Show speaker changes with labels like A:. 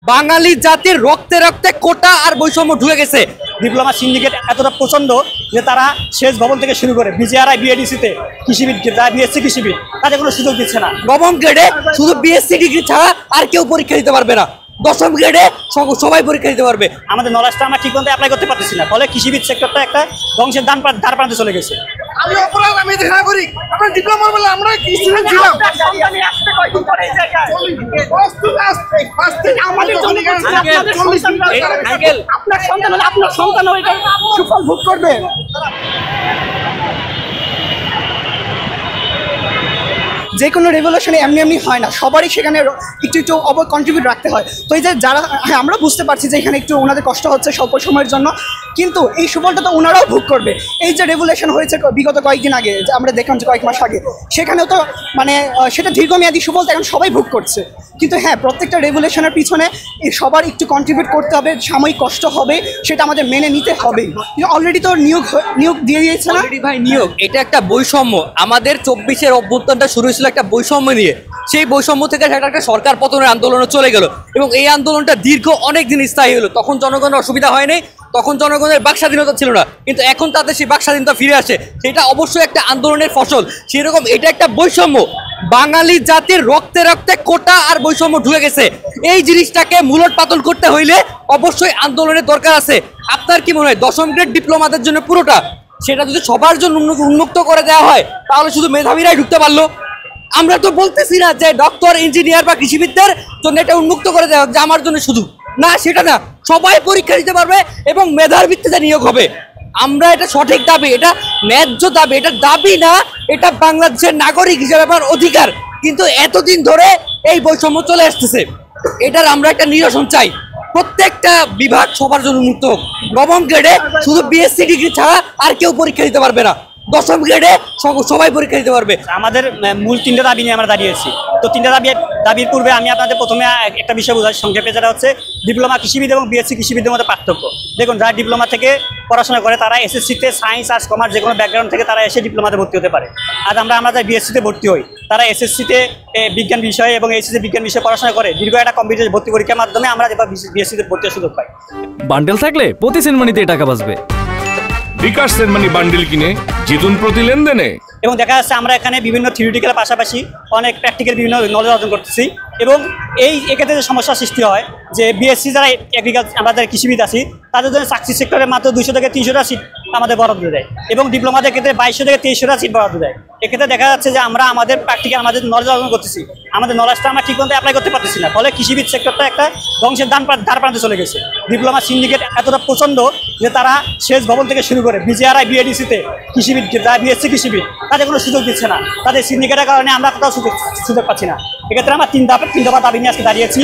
A: বাঙালি জাতির রক্তে রক্তে কোটা আর বৈষম্য ঢুকে গেছে।
B: ডিপ্লোমা সিন্ডিকেট এতটা প্রচন্ড যে তারা শেষ ভবন থেকে শুরু করে বিজিআরআই বিএডিসিতে কৃষিবিদ যারা বিএসসি কৃষিবিদ তাদের কোনো সুযোগ দিচ্ছে না।
A: নবম গ্রেডে শুধু বিএসসি ডিগ্রি ছাড়া আর কেউ পরীক্ষা দিতে পারবে না। দশম গ্রেডে সবাই পরীক্ষা দিতে পারবে।
B: আমাদের নলেজটা আমরা ঠিক মতো অ্যাপ্লাই করতে পারতেছি না, ফলে কৃষিবিদ সেক্টরটা একটা ধ্বংসের দ্বার প্রান্তে চলে গেছে।
C: আমি অপরাধ, আমি দেখা করি আমরা ডিপ্লোমা বলে আমরা কি স্টুডেন্ট ছিলাম।
B: আপনার সন্তান সুফল ভোগ করবে।
C: যে কোনো রেভলিউশনে এমনি হয় না, সবারই সেখানে একটু কন্ট্রিবিউট রাখতে হয়। তো এই যে যারা, হ্যাঁ আমরা বুঝতে পারছি যে এখানে একটু ওনাদের কষ্ট হচ্ছে স্বল্প সময়ের জন্য, কিন্তু এই সুফলটা তো ওনারাও ভোগ করবে। এই যে রেভলিউশন হয়েছে বিগত কয়েকদিন আগে, যে আমরা দেখলাম যে কয়েক মাস আগে, সেখানেও তো মানে সেটা দীর্ঘমেয়াদী সুফলটা এখন সবাই ভোগ করছে। কিন্তু হ্যাঁ, প্রত্যেকটা রেভলিউশনের পিছনে সবার একটু কন্ট্রিবিউট করতে হবে, সাময়িক কষ্ট হবে, সেটা আমাদের মেনে নিতে হবে। অলরেডি তো নিয়োগ দিয়ে দিয়েছে না
A: ভাই, নিয়োগ এটা একটা বৈষম্য। আমাদের 24-এর অভ্যুত্থানটা শুরু হয়েছিল একটা বৈষম্য নিয়ে। সেই বৈষম্য থেকে সেটা একটা সরকার পতনের আন্দোলনে চলে গেল এবং এই আন্দোলনটা দীর্ঘ অনেক দিন স্থায়ী হলো। তখন জনগণের অসুবিধা হয়নি, তখন জনগণের বাক স্বাধীনতা ছিল না, কিন্তু এখন তাদের সেই বাক স্বাধীনতা ফিরে আসে। সেটা অবশ্যই একটা আন্দোলনের ফসল। সেরকম এটা একটা বৈষম্য। বাঙালি জাতির রক্তে রক্তে কোটা আর বৈষম্য ঢুকে গেছে। এই জিনিসটাকে মূলোৎপাটন করতে হইলে অবশ্যই আন্দোলনের দরকার আছে। আপনার কি মনে হয় দশম গ্রেড ডিপ্লোমাদের জন্য পুরোটা সেটা যদি সবার জন্য উন্মুক্ত করে দেওয়া হয় তাহলে শুধু মেধাবীরাই ঢুকতে পারলো? আমরা তো বলতেছি না যে ডক্টর, ইঞ্জিনিয়ার বা কৃষিবিদদের জন্য এটা উন্মুক্ত করে দেওয়া যে আমার জন্য শুধু না, সেটা না, সবাই পরীক্ষা দিতে পারবে এবং মেধার ভিত্তিতে নিয়োগ হবে। আমরা এটা সঠিক দাবি, এটা ন্যায্য দাবি, এটা দাবি না, এটা বাংলাদেশের নাগরিক হিসেবে আমার অধিকার। কিন্তু এতদিন ধরে এই বৈষম্য চলে আসতেছে, এটার আমরা একটা নিরসন চাই। প্রত্যেকটা বিভাগ সবার জন্য উন্মুক্ত হোক। নবম গ্রেডে শুধু বিএসসি ডিগ্রি ছাড়া আর কেউ পরীক্ষা দিতে পারবে না। দশম গ্রেডে সবাই পরীক্ষা দিতে পারবে।
B: আমাদের মূল 3টা দাবি নিয়ে আমরা দাঁড়িয়েছি। তো 3টা দাবির পূর্বে আমি আপনাদের প্রথমে একটা বিষয় বোঝাই সংক্ষেপে, যেটা হচ্ছে ডিপ্লোমা কৃষিবিদ এবং বিএসসি কৃষিবিদের মধ্যে পার্থক্য। দেখুন, যারা ডিপ্লোমা থেকে পড়াশোনা করে তারা এসএসসিতে সায়েন্স, আর্টস, কমার্স যে কোনো ব্যাকগ্রাউন্ড থেকে তারা এসে ডিপ্লোমাতে ভর্তি হতে পারে। আর আমরা যারা বিএসসিতে ভর্তি হই তারা এসএসসিতে বিজ্ঞান বিষয়ে এবং এইচএসসি বিজ্ঞান বিষয়ে পড়াশোনা করে দীর্ঘ একটা কম্পিটিটিভ ভর্তি পরীক্ষার মাধ্যমে আমরা এবার বিএসসিতে ভর্তির সুযোগ পাই।
D: বান্ডেল থাকলে প্রতি সেনমানিতে টাকা বাঁচবে।
E: বিকাশ সেনমানি বান্ডেল কিনে জিতুন প্রতি লেনদেনে।
B: এবং দেখা যাচ্ছে আমরা এখানে বিভিন্ন থিওরিটিক্যাল পাশাপাশি অনেক প্র্যাকটিক্যাল বিভিন্ন নলেজ অর্জন করতেছি। এবং এক্ষেত্রে যে সমস্যার সৃষ্টি হয় যে বিএসসি যারা এগ্রিকালচার, আমরা যারা কৃষিবিদ আছি, তাদের জন্য চাকরি সেক্টরে মাত্র 200 থেকে 300টা সিট আমাদের বরাদ্দ দেয় এবং ডিপ্লোমাদের ক্ষেত্রে 2200 থেকে 2300টা সিট বরাদ্দ দেয়। এক্ষেত্রে দেখা যাচ্ছে যে আমরা আমাদের প্র্যাকটিক্যাল, আমাদের নলেজ অর্জন করতেছি, আমাদের নলেজটা আমরা ঠিক মতো অ্যাপ্লাই করতে পারতেছি না, ফলে কৃষিবিদ সেক্টরটা একটা ধ্বংসের দ্বার প্রান্তে চলে গেছে। ডিপ্লোমা সিন্ডিকেট এতটা প্রচন্ড যে তারা শেষ ভবন থেকে শুরু করে বিজিআরআই বিএডিসিতে কৃষিবিদ যারা বিএসসি কৃষিবিদ তাদের কোনো সুযোগ দিচ্ছে না। তাদের সিন্ডিকেটের কারণে আমরা কোথাও সুযোগ পাচ্ছি না। এক্ষেত্রে আমরা 3 দফা দাবি নিয়ে আজকে দাঁড়িয়েছি।